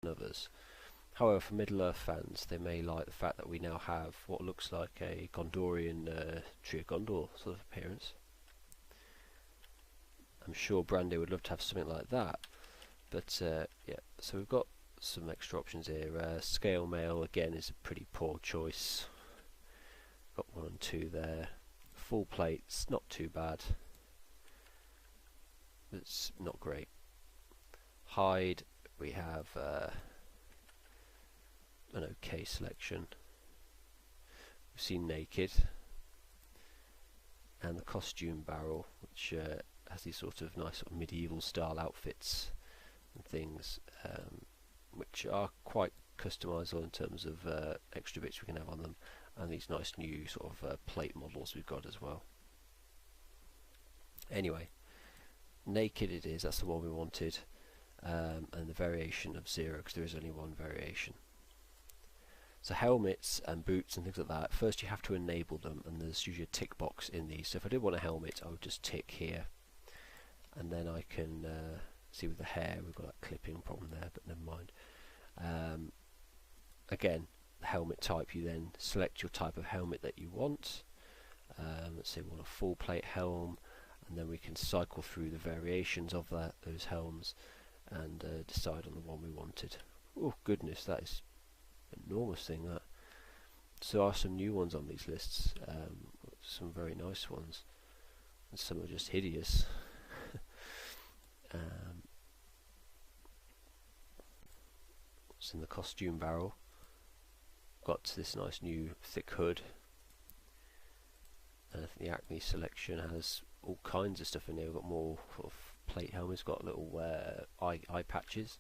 others. However, for Middle-earth fans, they may like the fact that we now have what looks like a Gondorian Tree of Gondor sort of appearance. I'm sure Brandy would love to have something like that. But yeah, so we've got some extra options here. Scale mail again is a pretty poor choice. Got 1 and 2 there. Full plates, not too bad. It's not great. Hide, we have an okay selection. We've seen naked, and the costume barrel, which has these sort of nice sort of medieval style outfits and things, which are quite customizable in terms of extra bits we can have on them, and these nice new sort of plate models we've got as well. Anyway, naked it is, that's the one we wanted, and the variation of 0, because there is only one variation. So helmets and boots and things like that, first you have to enable them, and there's usually a tick box in these. So if I did want a helmet, I would just tick here, and then I can see with the hair we've got that clipping problem there, but never mind. Again, the helmet type, you then select your type of helmet that you want. Let's say we want a full plate helm, and then we can cycle through the variations of those helms and decide on the one we wanted. Oh goodness, that is an enormous thing, that. So there are some new ones on these lists, some very nice ones, and some are just hideous. What's in the costume barrel? Got this nice new thick hood. And I think the Acme selection has all kinds of stuff in there. We've got more sort of plate helmets, got little eye patches,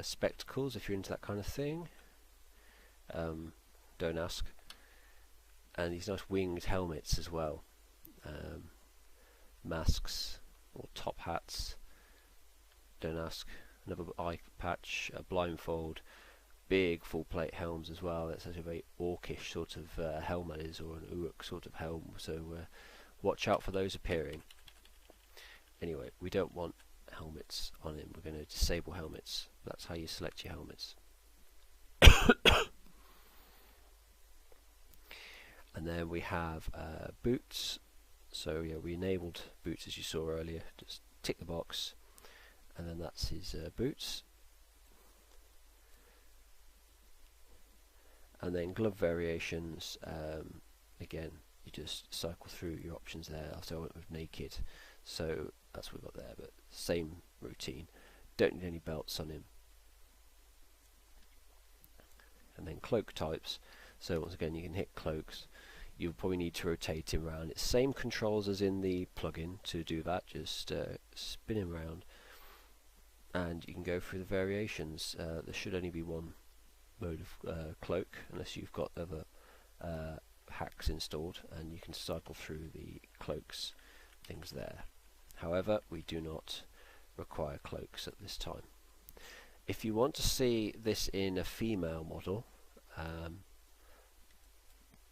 spectacles if you're into that kind of thing. Don't ask. And these nice winged helmets as well. Masks or top hats. Don't ask. Another eye patch, a blindfold, big full plate helms as well. That's actually a very orcish sort of helmet is, or an Uruk sort of helm. So watch out for those appearing. Anyway, we don't want helmets on him. We're going to disable helmets. That's how you select your helmets. And then we have boots. So yeah, we enabled boots as you saw earlier. Just tick the box, and then that's his boots. And then glove variations. Again, you just cycle through your options there. After I went with naked, so that's what we've got there. But same routine. Don't need any belts on him. And then cloak types. So once again, you can hit cloaks. You'll probably need to rotate him around. It's same controls as in the plugin to do that. Just spin him around, and you can go through the variations. There should only be one mode of cloak, unless you've got other hacks installed, and you can cycle through the cloaks things there. However, we do not require cloaks at this time. If you want to see this in a female model,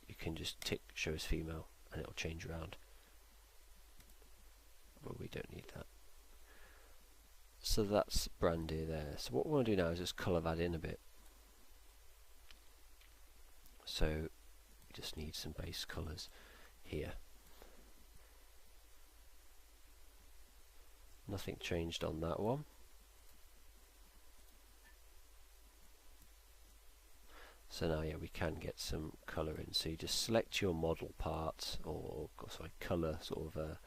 you can just tick show as female and it'll change around, but we don't need that. So that's Brandy there. So what we want to do now is just colour that in a bit. So we just need some base colours here. Nothing changed on that one. So now, yeah, we can get some colour in. So you just select your model part, or sorry, colour sort of a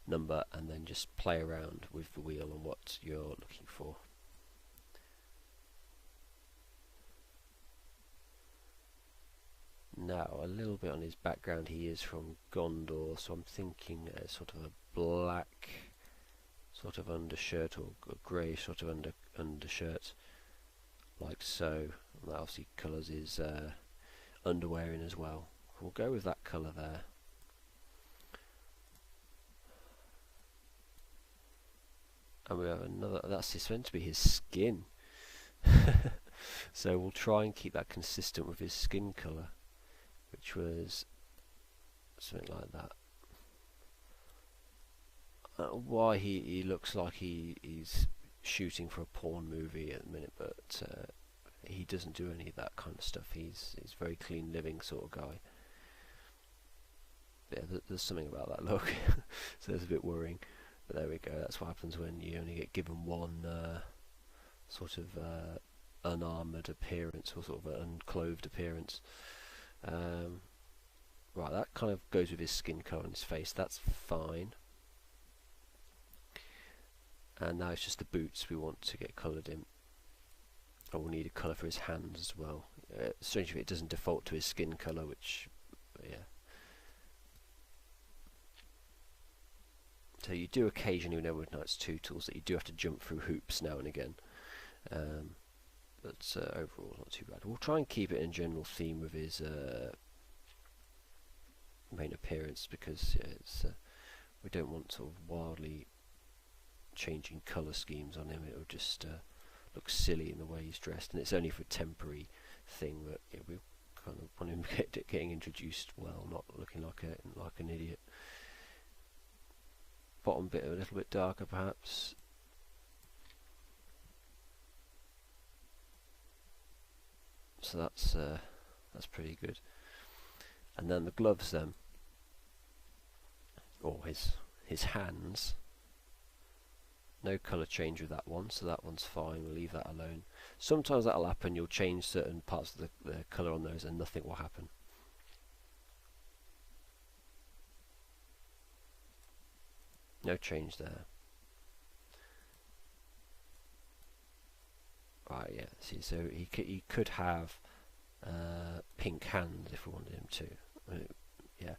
number, and then just play around with the wheel and what you're looking for. Now, a little bit on his background. He is from Gondor, so I'm thinking sort of a black sort of undershirt, or a grey sort of undershirt, like so. And that obviously colours his underwear in as well. We'll go with that colour there. And we have another, that's meant to be his skin. So we'll try and keep that consistent with his skin colour, which was something like that. Why he looks like he's shooting for a porn movie at the minute, but he doesn't do any of that kind of stuff. He's very clean living sort of guy. Yeah, there's something about that look, so it's a bit worrying. But there we go. That's what happens when you only get given one sort of unarmoured appearance, or sort of an unclothed appearance. Right, that kind of goes with his skin colour and his face. That's fine. And now it's just the boots we want to get coloured in. And we'll need a colour for his hands as well. Strange if it doesn't default to his skin colour, which, yeah. So you do occasionally, with Neverwinter Nights 2 tools, that you do have to jump through hoops now and again. But overall, not too bad. We'll try and keep it in general theme with his main appearance, because yeah, it's we don't want sort of wildly changing colour schemes on him. It'll just look silly in the way he's dressed, and it's only for a temporary thing. But yeah, we kind of want him getting introduced well, not looking like an idiot. Bottom bit a little bit darker, perhaps. So that's pretty good. And then the gloves, then, or his hands. No colour change with that one, so that one's fine. We'll leave that alone. Sometimes that'll happen. You'll change certain parts of the colour on those, and nothing will happen. No change there. Right, yeah. See, so he could have pink hands if we wanted him to. Yeah,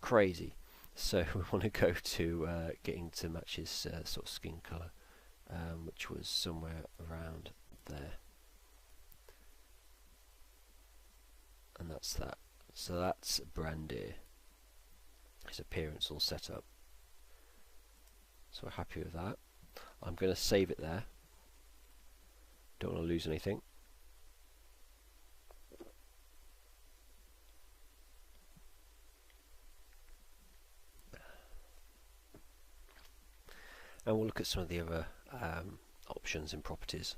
crazy. So we want to go to getting to match his sort of skin colour, which was somewhere around there, and that's that. So that's Brandir. His appearance all set up. So we're happy with that. I'm going to save it there. Don't want to lose anything. And we'll look at some of the other options in properties.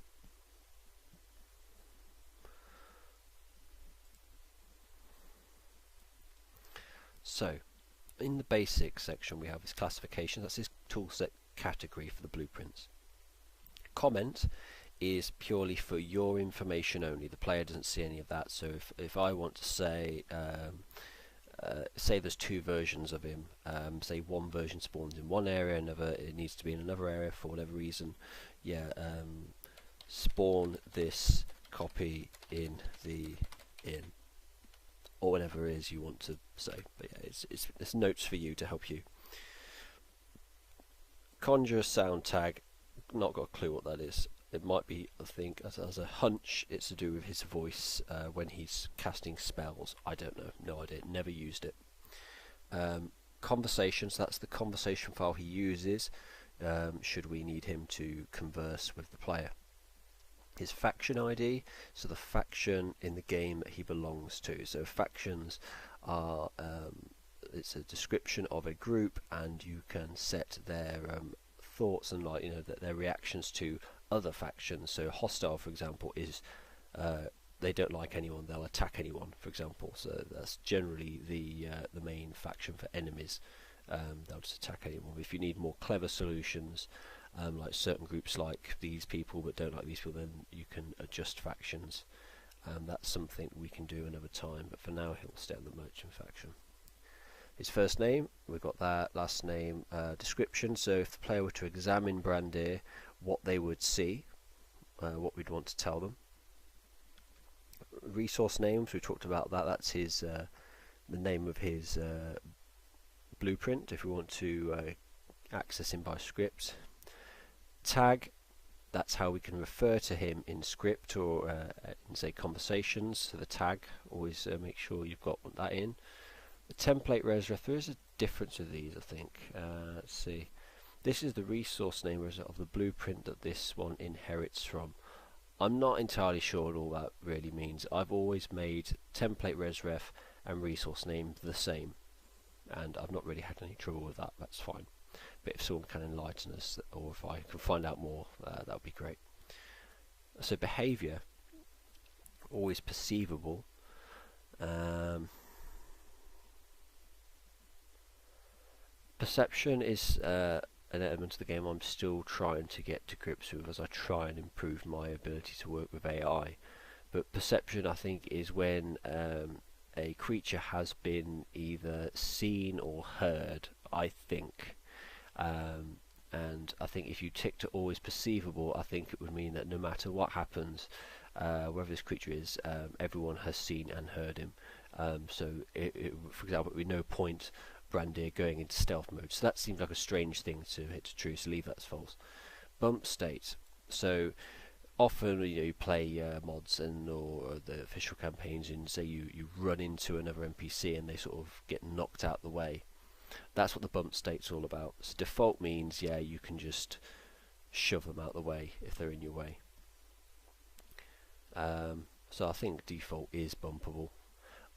So, in the basics section we have his classification. That's his toolset category for the blueprints. Comment is purely for your information only. The player doesn't see any of that. So if I want to say say there's two versions of him, say one version spawns in one area, another it needs to be in another area for whatever reason, yeah, spawn this copy in the inn, or whatever it is you want to say. But yeah, it's notes for you to help you. Conjure sound tag, not got a clue what that is. It might be, I think, as a hunch, it's to do with his voice when he's casting spells. I don't know, no idea, never used it. Conversations, that's the conversation file he uses should we need him to converse with the player. His faction ID, so the faction in the game that he belongs to. So factions are, it's a description of a group, and you can set their thoughts and their reactions to other factions. So hostile, for example, is they don't like anyone, they'll attack anyone, for example. So that's generally the main faction for enemies. They'll just attack anyone. If you need more clever solutions, like certain groups like these people but don't like these people, then you can adjust factions. That's something we can do another time, but for now he'll stay on the merchant faction. His first name, we've got that. Last name, description. So if the player were to examine Brandir, what they would see, what we'd want to tell them. Resource names, we talked about that. That's his the name of his blueprint if we want to access him by script. Tag, that's how we can refer to him in script or in, say, conversations. So the tag, always make sure you've got that in. The template resref, there is a difference with these, I think. Let's see. This is the resource name of the blueprint that this one inherits from. I'm not entirely sure what all that really means. I've always made template resref and resource name the same, and I've not really had any trouble with that. That's fine. but if someone can enlighten us, or if I can find out more, that would be great. So behaviour, always perceivable. Perception is an element of the game I'm still trying to get to grips with as I try and improve my ability to work with AI. But perception, I think, is when a creature has been either seen or heard, I think. And I think if you tick to always perceivable, I think it would mean that no matter what happens, wherever this creature is, everyone has seen and heard him. So, for example, with no point Brandir going into stealth mode. So that seems like a strange thing to hit to true, so leave that as false. Bump state. So often you play mods or the official campaigns, and say you run into another NPC and they sort of get knocked out the way. That's what the bump state's all about. So default means, yeah, you can just shove them out the way if they're in your way. So I think default is bumpable.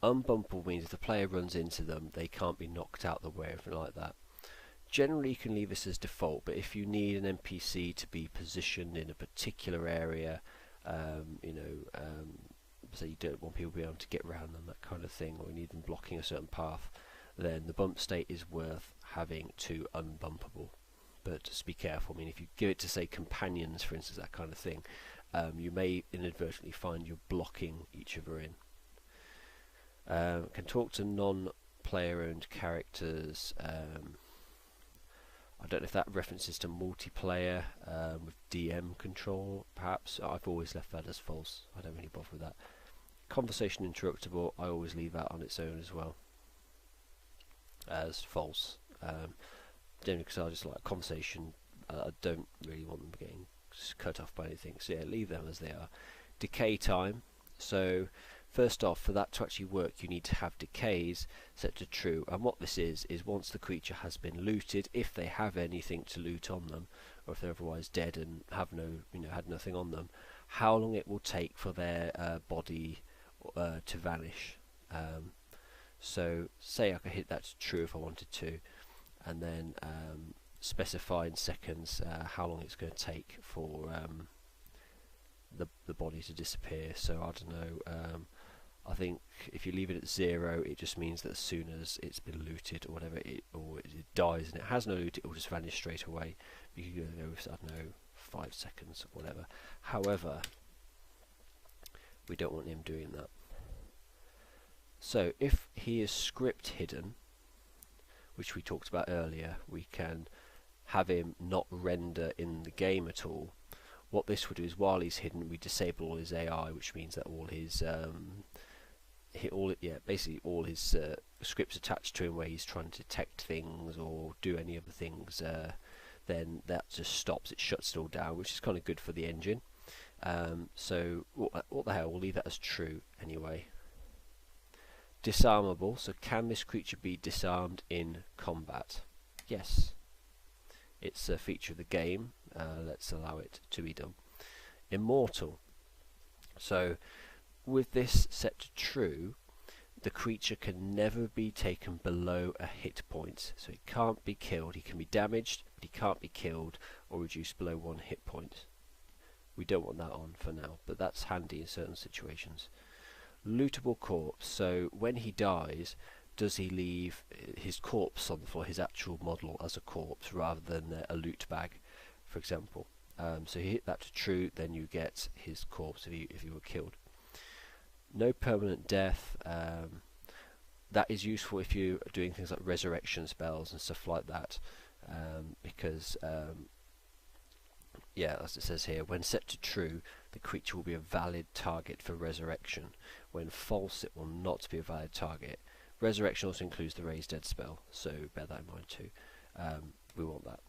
Unbumpable means if the player runs into them, they can't be knocked out the way or anything like that. Generally you can leave this as default, but if you need an NPC to be positioned in a particular area, so you don't want people to be able to get around them, that kind of thing, or you need them blocking a certain path, then the bump state is worth having to unbumpable. But just be careful. I mean, if you give it to, say, companions, for instance, that kind of thing, you may inadvertently find you're blocking each other in. Can talk to non-player owned characters. I don't know if that references to multiplayer with DM control, perhaps. I've always left that as false. I don't really bother with that. Conversation interruptible, I always leave that on its own as well as false. Generally because I just like conversation. I don't really want them getting cut off by anything, so yeah, leave them as they are. Decay time. So first off, for that to actually work, you need to have decays set to true, and what this is once the creature has been looted, if they have anything to loot on them, or if they're otherwise dead and have had nothing on them, how long it will take for their body to vanish. So say I could hit that to true if I wanted to, and then specify in seconds how long it's going to take for the body to disappear. So I don't know, I think if you leave it at 0, it just means that as soon as it's been looted or whatever, or it dies and it has no loot, it will just vanish straight away. You can go with, I don't know, 5 seconds or whatever. However, we don't want him doing that. So if he is script hidden, which we talked about earlier, we can have him not render in the game at all. What this would do is, while he's hidden, we disable all his AI, which means that all his basically all his scripts attached to him, where he's trying to detect things or do any other things, then that just stops. It shuts it all down, which is kind of good for the engine. So what the hell? We'll leave that as true anyway. Disarmable. So can this creature be disarmed in combat? Yes. It's a feature of the game. Let's allow it to be done. Immortal. So with this set to true, the creature can never be taken below a hit point. So it can't be killed. He can be damaged, but he can't be killed or reduced below 1 hit point. We don't want that on for now, but that's handy in certain situations. Lootable corpse. So when he dies, does he leave his corpse on the floor, his actual model as a corpse, rather than a loot bag, for example? So you hit that to true, then you get his corpse if you were killed. No permanent death. That is useful if you are doing things like resurrection spells and stuff like that, because yeah, as it says here, when set to true, the creature will be a valid target for resurrection. When false, it will not be a valid target. Resurrection also includes the raise dead spell, so bear that in mind too. We want that.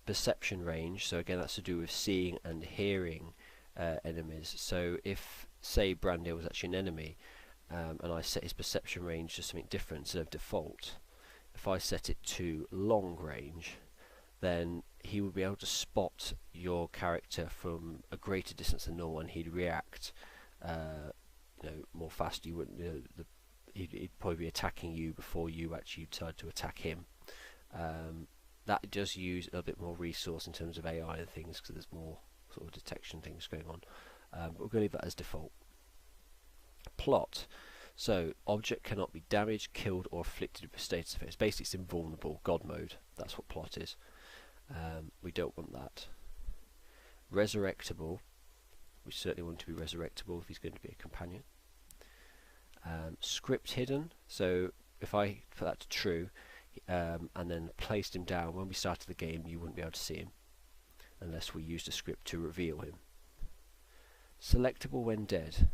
Perception range, so again that's to do with seeing and hearing enemies. So if, say, Brandir was actually an enemy, and I set his perception range to something different instead of default, if I set it to long range, then he would be able to spot your character from a greater distance than normal, and he'd react more fast. You wouldn't, he'd probably be attacking you before you actually decide to attack him. That does use a bit more resource in terms of AI and things because there's more sort of detection things going on. But we're going to leave that as default. Plot. So, object cannot be damaged, killed, or afflicted with status effects. Basically, it's invulnerable, God mode. That's what plot is. We don't want that. Resurrectable. We certainly want to be resurrectable if he's going to be a companion. Script hidden. So, if I put that to true, and then placed him down, when we started the game, you wouldn't be able to see him unless we used a script to reveal him. Selectable when dead.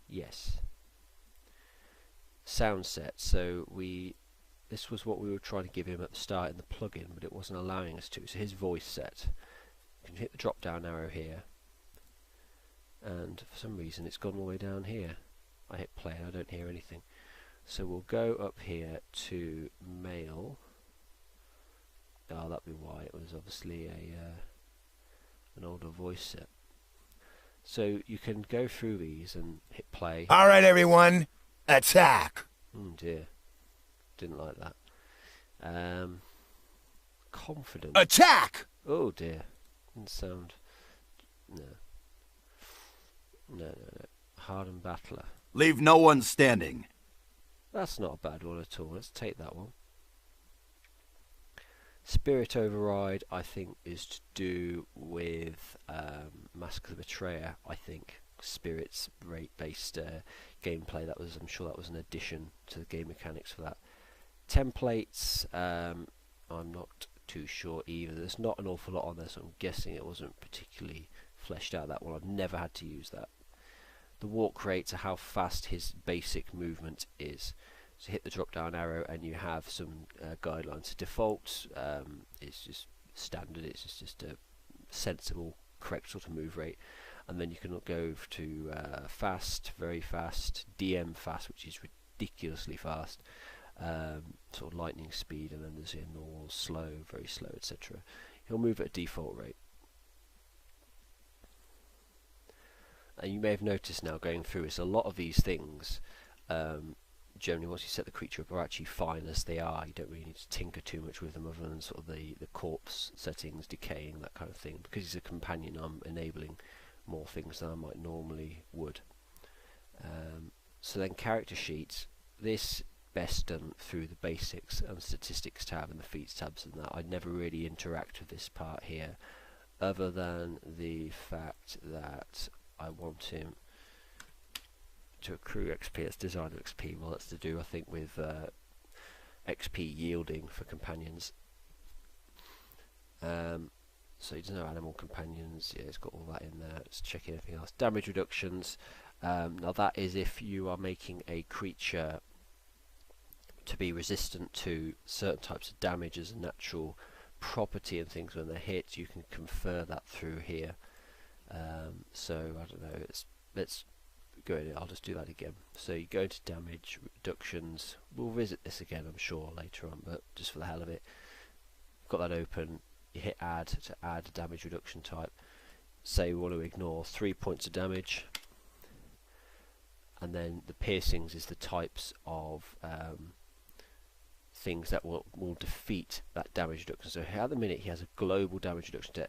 Yes. Sound set. So this was what we were trying to give him at the start in the plugin, but it wasn't allowing us to. So his voice set. You can hit the drop down arrow here, and for some reason it's gone all the way down here. I hit play and I don't hear anything. So we'll go up here to male. Oh, that'd be why. It was obviously an older voice set. So you can go through these and hit play. All right, everyone, attack! Oh dear, didn't like that. Confident. Attack! Oh dear, didn't sound. No. Hardened battler. Leave no one standing. That's not a bad one at all. Let's take that one. Spirit override, I think, is to do with Mask of the Betrayer. I think spirits rate-based gameplay. I'm sure that was an addition to the game mechanics for that. Templates, I'm not too sure either. There's not an awful lot on there, so I'm guessing it wasn't particularly fleshed out, that one. I've never had to use that. The walk rate to how fast his basic movement is. So hit the drop down arrow and you have some guidelines. Default is just standard, it's just a sensible, correct sort of move rate. And then you can go to fast, very fast, DM fast, which is ridiculously fast, sort of lightning speed, and then there's a normal, slow, very slow, etc. He'll move at a default rate. And you may have noticed now going through is a lot of these things generally once you set the creature up are actually fine as they are. You don't really need to tinker too much with them other than sort of the corpse settings, decaying, that kind of thing. Because he's a companion, I'm enabling more things than I might normally would. So then character sheets, this best done through the basics and statistics tab and the feats tabs and that. I never really interact with this part here other than the fact that I want him to accrue XP. It's designer XP. Well, that's to do, I think, with XP yielding for companions. So he doesn't have animal companions. Yeah, it's got all that in there. Let's check anything else. Damage reductions. Now that is if you are making a creature to be resistant to certain types of damage as a natural property and things when they're hit. You can confer that through here. So I don't know. Let's go in. I'll just do that again. So you go to damage reductions. We'll visit this again, I'm sure, later on, but just for the hell of it, got that open. You hit add to add a damage reduction type. Say we want to ignore 3 points of damage, and then the piercings is the types of things that will defeat that damage reduction. So at the minute he has a global damage reduction to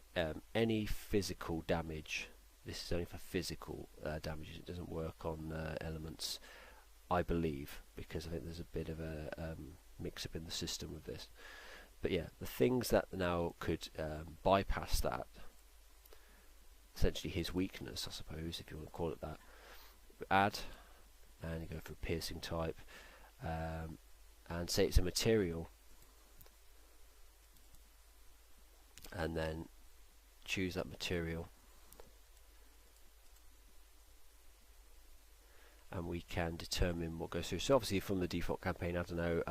any physical damage. This is only for physical damages. It doesn't work on elements, I believe, because I think there's a bit of a mix-up in the system with this. But yeah, the things that now could bypass that, essentially his weakness, I suppose, if you want to call it that, add, and you go for a piercing type, and say it's a material, and then choose that material, and we can determine what goes through. So obviously from the default campaign, I don't know,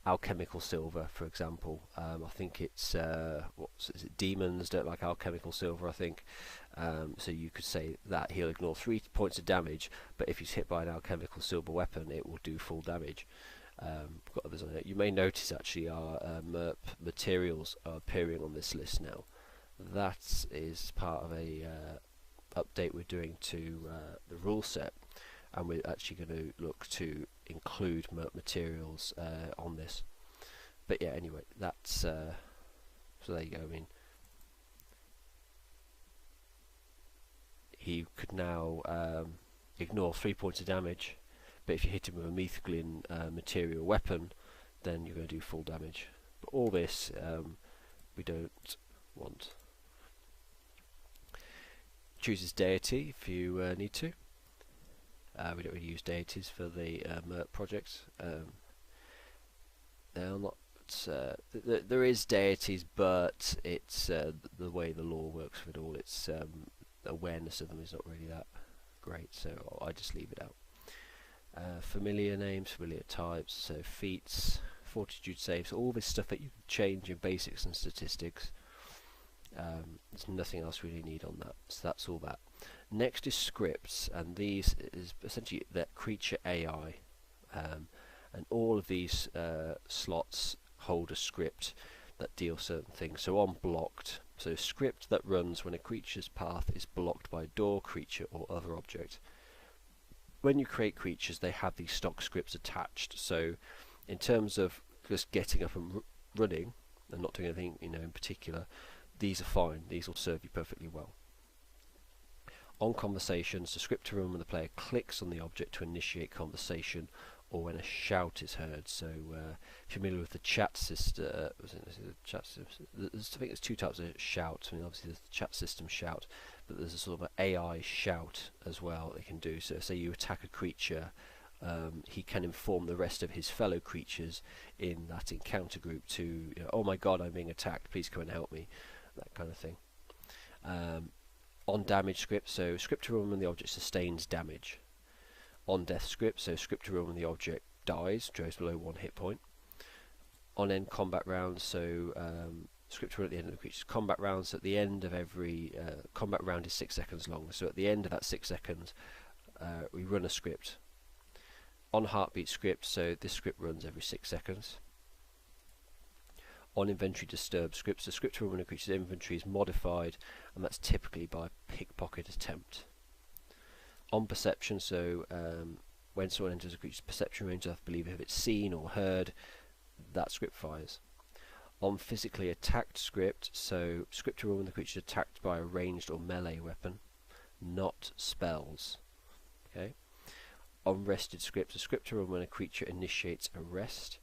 alchemical silver, for example. I think it's is it demons don't like alchemical silver, I think. So you could say that he'll ignore 3 points of damage, but if he's hit by an alchemical silver weapon, it will do full damage. Got others on it. You may notice actually our Merp materials are appearing on this list now. That is part of a update we're doing to the rule set, and we're actually going to look to include Merp materials on this. But yeah, anyway, that's so there you go. I mean, he could now ignore 3 points of damage, but if you hit him with a Mythical material weapon, then you're going to do full damage. But all this we don't want. Choose his deity if you need to. We don't really use deities for the Merp project. They're not. There is deities, but it's the way the lore works with it all. It's awareness of them is not really that great, so I just leave it out. Familiar names, familiar types, so feats, fortitude saves, all this stuff that you can change in basics and statistics. There's nothing else we really need on that, so that's all that. Next is scripts, and these is essentially that creature AI, and all of these slots hold a script that deals certain things. So on blocked, so script that runs when a creature's path is blocked by a door, creature or other object. When you create creatures, they have these stock scripts attached, so in terms of just getting up and running and not doing anything in particular, these are fine. These will serve you perfectly well. On conversations, the script to run when the player clicks on the object to initiate conversation, or when a shout is heard. So if you're familiar with the chat system, I think there's two types of shout. I mean, obviously there's the chat system shout, but there's a sort of an AI shout as well they can do. So say you attack a creature, he can inform the rest of his fellow creatures in that encounter group to, oh my god, I'm being attacked, please come and help me, that kind of thing. On damage script, so script to run when the object sustains damage. On death script, so script to run when the object dies, goes below 1 hit point. On end combat rounds, so script to run at the end of the creature's combat rounds. So at the end of every combat round is 6 seconds long, so at the end of that 6 seconds we run a script. On heartbeat script, so this script runs every 6 seconds. On inventory disturb scripts, the script to run when a creature's inventory is modified, and that's typically by pickpocket attempt. On perception, so when someone enters a creature's perception range, I believe if it's seen or heard, that script fires. On physically attacked script, so script to run when the creature is attacked by a ranged or melee weapon, not spells. Okay. On rested script, a script to run when a creature initiates a rest.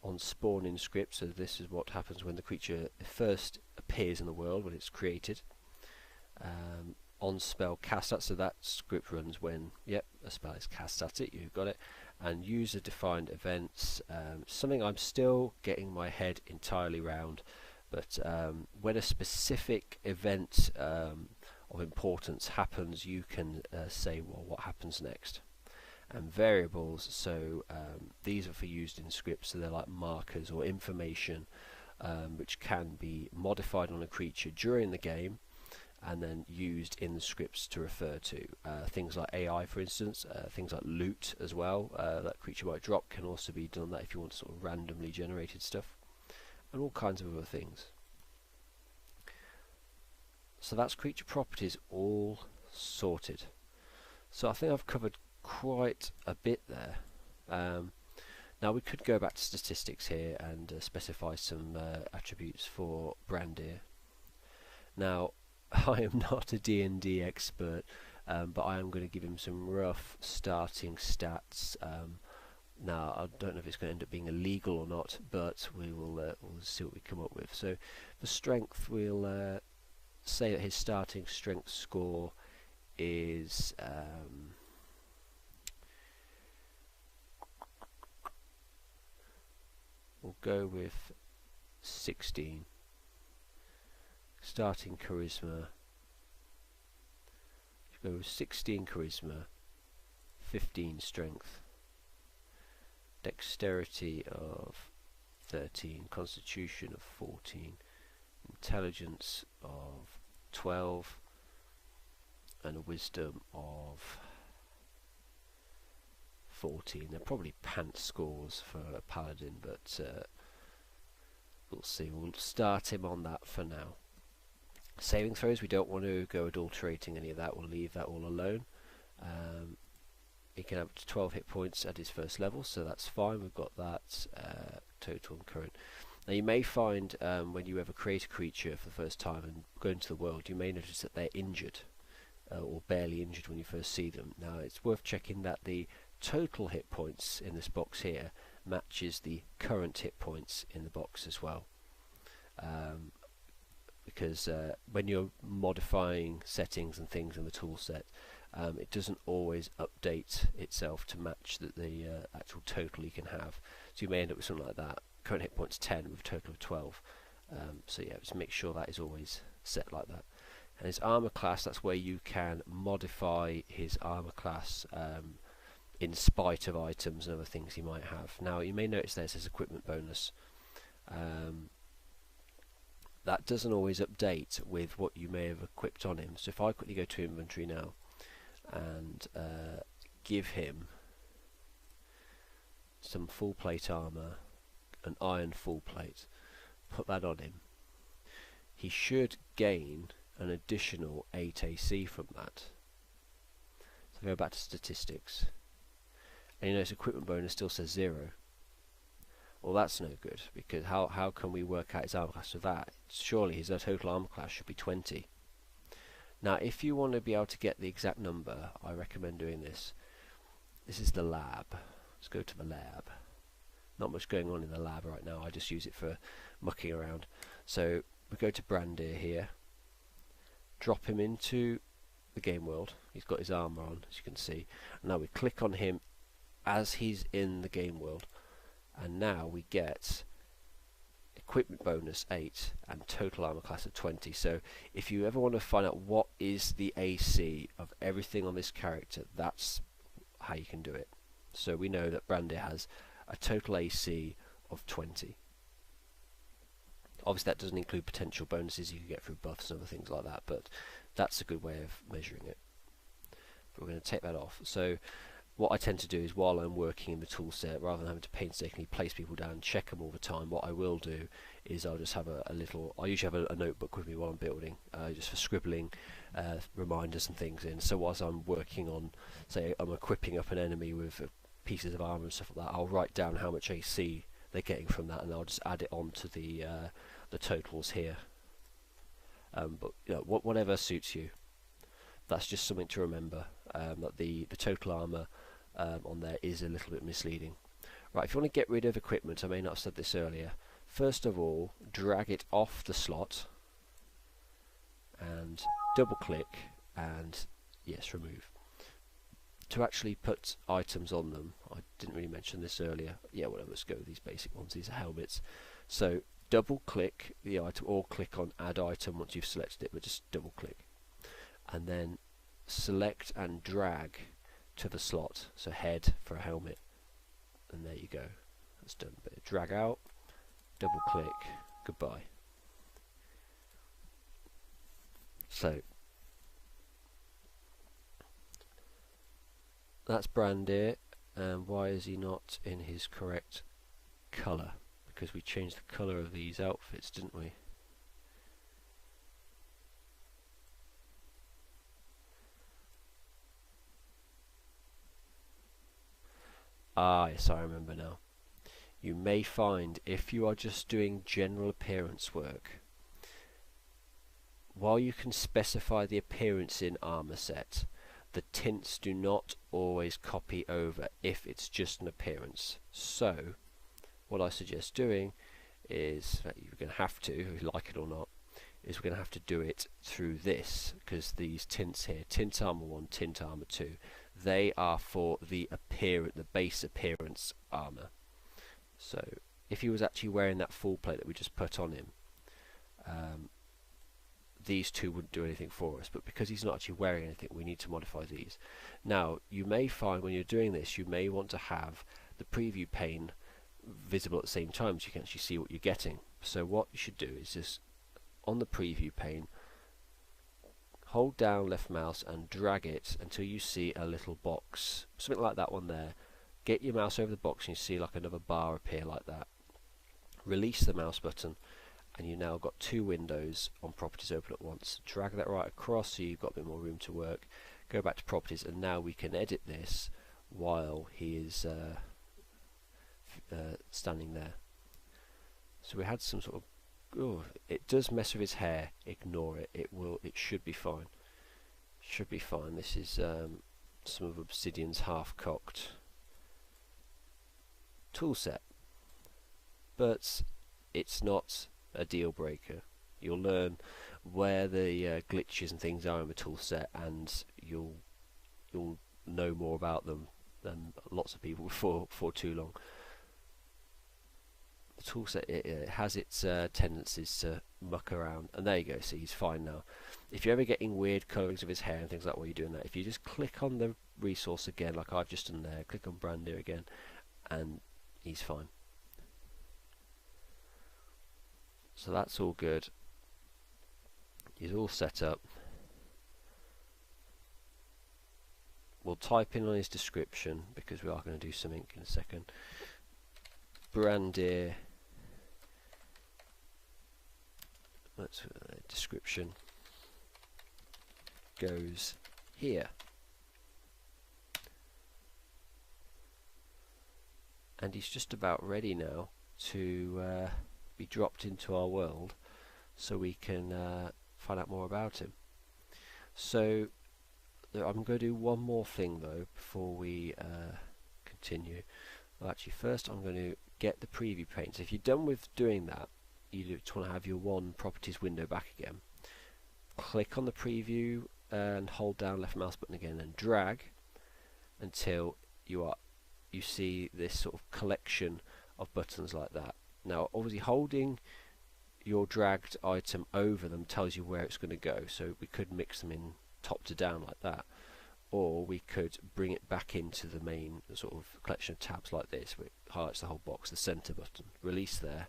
On spawn-in script, so this is what happens when the creature first appears in the world, when it's created. On spell cast at, so that script runs when a spell is cast at it, you've got it. And user defined events, something I'm still getting my head entirely round, but when a specific event of importance happens, you can say, well, what happens next. And variables, so these are for used in scripts, so they're like markers or information which can be modified on a creature during the game and then used in the scripts to refer to things like AI, for instance, things like loot as well, that creature might drop can also be done that if you want sort of randomly generated stuff, and all kinds of other things. So that's creature properties all sorted. So I think I've covered quite a bit there. Now we could go back to statistics here and specify some attributes for Brandir. Now I am not a D&D expert, but I am going to give him some rough starting stats. Now I don't know if it's going to end up being illegal or not, but we will we'll see what we come up with. So for strength, we'll say that his starting strength score is we'll go with 16. Starting charisma, go with 16 charisma, 15 strength, dexterity of 13, constitution of 14, intelligence of 12, and a wisdom of 14. They're probably pants scores for a paladin, but we'll see. We'll start him on that for now. Saving throws, we don't want to go adulterating any of that, we'll leave that all alone. He can have up to 12 hit points at his first level, so that's fine, we've got that total and current. Now you may find when you ever create a creature for the first time and go into the world, you may notice that they're injured or barely injured when you first see them. Now it's worth checking that the total hit points in this box here matches the current hit points in the box as well. Because when you're modifying settings and things in the tool set, it doesn't always update itself to match the actual total you can have. So you may end up with something like that. Current hit points 10 with a total of 12. So yeah, just make sure that is always set like that. And his armor class, that's where you can modify his armor class in spite of items and other things he might have. Now you may notice there's his equipment bonus. That doesn't always update with what you may have equipped on him. So if I quickly go to inventory now and give him some full plate armor, an iron full plate, put that on him, he should gain an additional 8 AC from that. So go back to statistics, and you notice equipment bonus still says 0. Well, that's no good, because how can we work out his armor class with that? Surely his total armor class should be 20. Now if you want to be able to get the exact number, I recommend doing this. This is the lab. Let's go to the lab. Not much going on in the lab right now, I just use it for mucking around. So we go to Brandir here, drop him into the game world. He's got his armor on, as you can see. And now we click on him as he's in the game world, and now we get equipment bonus 8 and total armor class of 20. So if you ever want to find out what is the AC of everything on this character, that's how you can do it. So we know that Brandir has a total AC of 20. Obviously that doesn't include potential bonuses you can get through buffs and other things like that, but that's a good way of measuring it. But we're going to take that off. So what I tend to do is, while I'm working in the tool set, rather than having to painstakingly place people down and check them all the time, what I will do is I'll just have a little, I usually have a notebook with me while I'm building, just for scribbling reminders and things in. So whilst I'm working on, say I'm equipping up an enemy with pieces of armor and stuff like that, I'll write down how much AC they're getting from that, and I'll just add it on to the totals here. But you know, whatever suits you. That's just something to remember, that the total armor on there is a little bit misleading. Right, if you want to get rid of equipment, I may not have said this earlier, first of all drag it off the slot and double click and yes, remove. To actually put items on them, I didn't really mention this earlier, yeah, well, let's go with these basic ones. These are helmets. So double click the item, or click on add item once you've selected it, but just double click and then select and drag to the slot, so head for a helmet, and there you go, that's done. But drag out, double click, goodbye. So that's Brandir, and why is he not in his correct colour? Because we changed the colour of these outfits, didn't we? Ah, yes, I remember now. You may find, if you are just doing general appearance work, while you can specify the appearance in armor set, the tints do not always copy over if it's just an appearance. So what I suggest doing is, you're going to have to, if you like it or not, is we're going to have to do it through this, because these tints here, tint armor 1, tint armor 2, they are for the base appearance armor. So if he was actually wearing that full plate that we just put on him, these two wouldn't do anything for us, but because he's not actually wearing anything, we need to modify these. Now you may find when you're doing this, you may want to have the preview pane visible at the same time so you can actually see what you're getting. So what you should do is just on the preview pane, hold down left mouse and drag it until you see a little box, something like that one there. Get your mouse over the box and you see like another bar appear like that. Release the mouse button and you now got two windows on properties open at once. Drag that right across so you've got a bit more room to work. Go back to properties, and now we can edit this while he is standing there. So we had some sort of, oh, it does mess with his hair. Ignore it. It should be fine. Should be fine. This is some of Obsidian's half-cocked tool set, but it's not a deal breaker. You'll learn where the glitches and things are in the tool set, and you'll know more about them than lots of people for too long. The tool set, it has its tendencies to muck around, and there you go. See, he's fine now. If you're ever getting weird colourings of his hair and things like that while you're doing that, if you just click on the resource again, like I've just done there, click on Brandir again, and he's fine. So that's all good. He's all set up. We'll type in on his description, because we are going to do something in a second. Brandir. That's description goes here. And he's just about ready now to be dropped into our world, so we can find out more about him. So I'm going to do one more thing though before we continue. Well, actually, first I'm going to get the preview paint. So if you're done with doing that, you just want to have your one properties window back again. Click on the preview and hold down left mouse button again and drag until you see this sort of collection of buttons like that. Now obviously holding your dragged item over them tells you where it's going to go, so we could mix them in top to down like that, or we could bring it back into the main sort of collection of tabs like this, where it highlights the whole box, the center button, release there,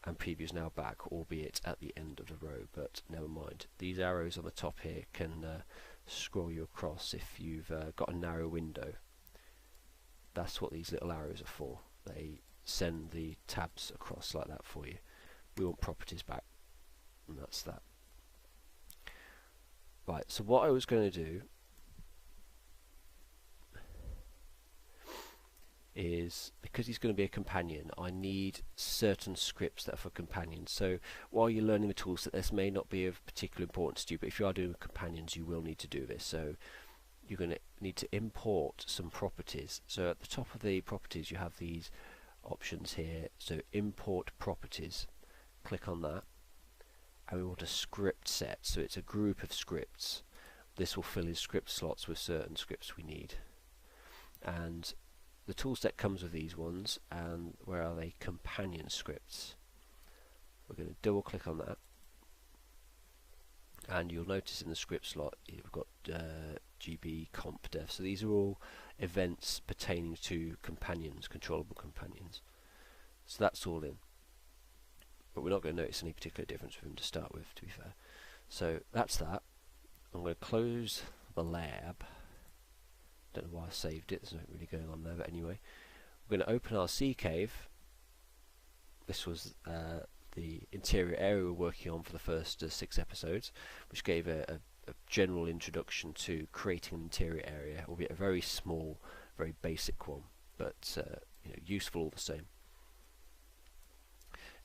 and preview's now back, albeit at the end of the row, but never mind. These arrows on the top here can scroll you across if you've got a narrow window. That's what these little arrows are for. They send the tabs across like that for you. We want properties back, and that's that. Right, so what I was going to do is, because he's going to be a companion, I need certain scripts that are for companions. So while you're learning the tools, this may not be of particular importance to you, but if you are doing companions, you will need to do this. So you're going to need to import some properties. So at the top of the properties you have these options here. So import properties, click on that, and we want a script set. So it's a group of scripts. This will fill his script slots with certain scripts we need. And the toolset comes with these ones, and where are they? Companion scripts. We're going to double click on that, and you'll notice in the script slot you've got GB comp dev. So these are all events pertaining to companions, controllable companions. So that's all in, but we're not going to notice any particular difference with them to start with, to be fair. So that's that. I'm going to close the lab. Don't know why I saved it, there's nothing really going on there, but anyway, we're going to open our sea cave. This was the interior area we're working on for the first 6 episodes, which gave a general introduction to creating an interior area, albeit a very small, very basic one, but you know, useful all the same.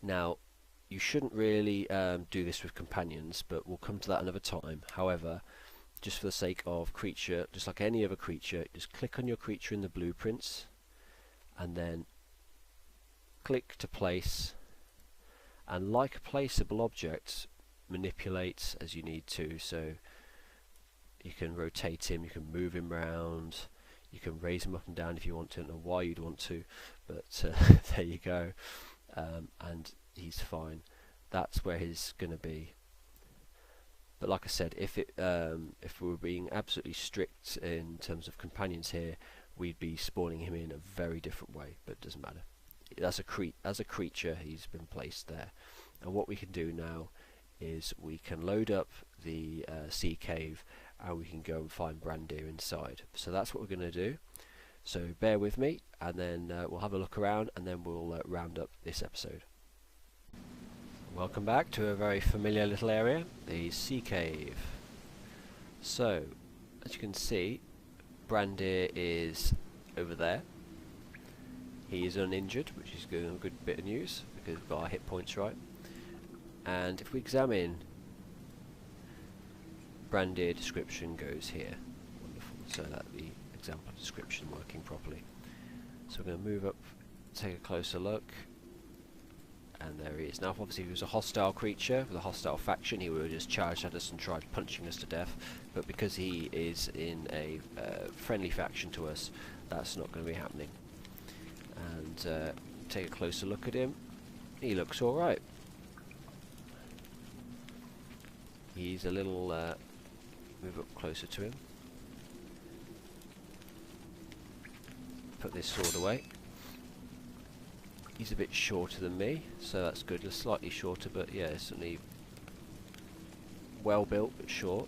Now, you shouldn't really do this with companions, but we'll come to that another time. However, just for the sake of creature, just like any other creature, just click on your creature in the blueprints, and then click to place, and like a placeable object, manipulate as you need to. So you can rotate him, you can move him around, you can raise him up and down if you want to. I don't know why you'd want to, but there you go. And he's fine. That's where he's going to be. But like I said, if we were being absolutely strict in terms of companions here, we'd be spawning him in a very different way. But it doesn't matter. As a creature, he's been placed there. And what we can do now is we can load up the sea cave, and we can go and find Brandir inside. So that's what we're going to do. So bear with me, and then we'll have a look around, and then we'll round up this episode. Welcome back to a very familiar little area, the sea cave. So, as you can see, Brandir is over there. He is uninjured, which is a good bit of news. because we've got our hit points right. And if we examine, Brandir description goes here. Wonderful. So that the example description working properly. So we're going to move up, take a closer look, and there he is. Now obviously if he was a hostile creature with a hostile faction, he would have just charged at us and tried punching us to death, but because he is in a friendly faction to us, that's not going to be happening. And take a closer look at him. He looks alright. He's a little move up closer to him. Put this sword away. He's a bit shorter than me, so that's good. He's slightly shorter, but yeah, certainly well built but short.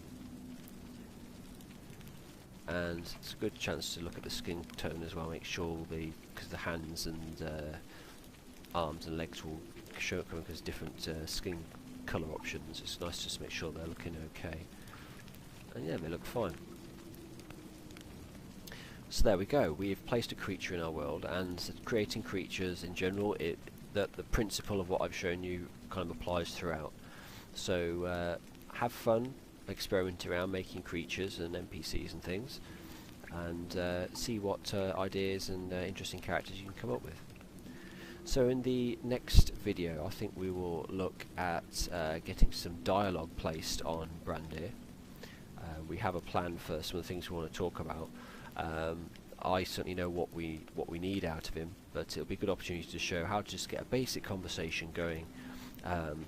And it's a good chance to look at the skin tone as well. Make sure because the hands and arms and legs will show up because different skin colour options. It's nice just to make sure they're looking okay. And yeah, they look fine. So there we go. We've placed a creature in our world, and creating creatures in general, the principle of what I've shown you kind of applies throughout. So have fun, experiment around making creatures and NPCs and things, and see what ideas and interesting characters you can come up with. So in the next video, I think we will look at getting some dialogue placed on Brandir. We have a plan for some of the things we want to talk about. I certainly know what we need out of him, but it'll be a good opportunity to show how to just get a basic conversation going,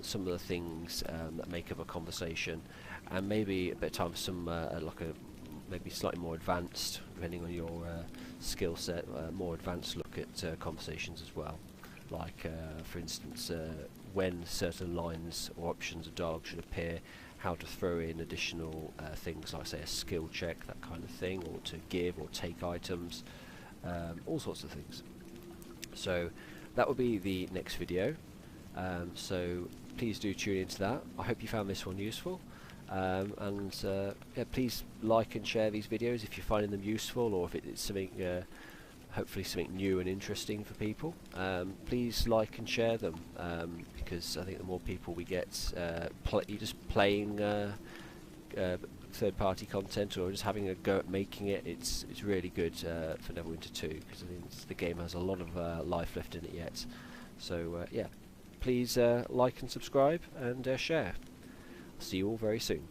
some of the things that make up a conversation, and maybe a bit of time for some maybe slightly more advanced, depending on your skill set, more advanced look at conversations as well. Like for instance, when certain lines or options of dialogue should appear, how to throw in additional things like, say, a skill check, that kind of thing, or to give or take items, all sorts of things. So that will be the next video, so please do tune into that. I hope you found this one useful, and yeah, please like and share these videos if you're finding them useful, or if it's something hopefully something new and interesting for people. Please like and share them, because I think the more people we get just playing third-party content or just having a go at making it, it's really good for Neverwinter 2, because I think the game has a lot of life left in it yet. So yeah, please like and subscribe and share. See you all very soon.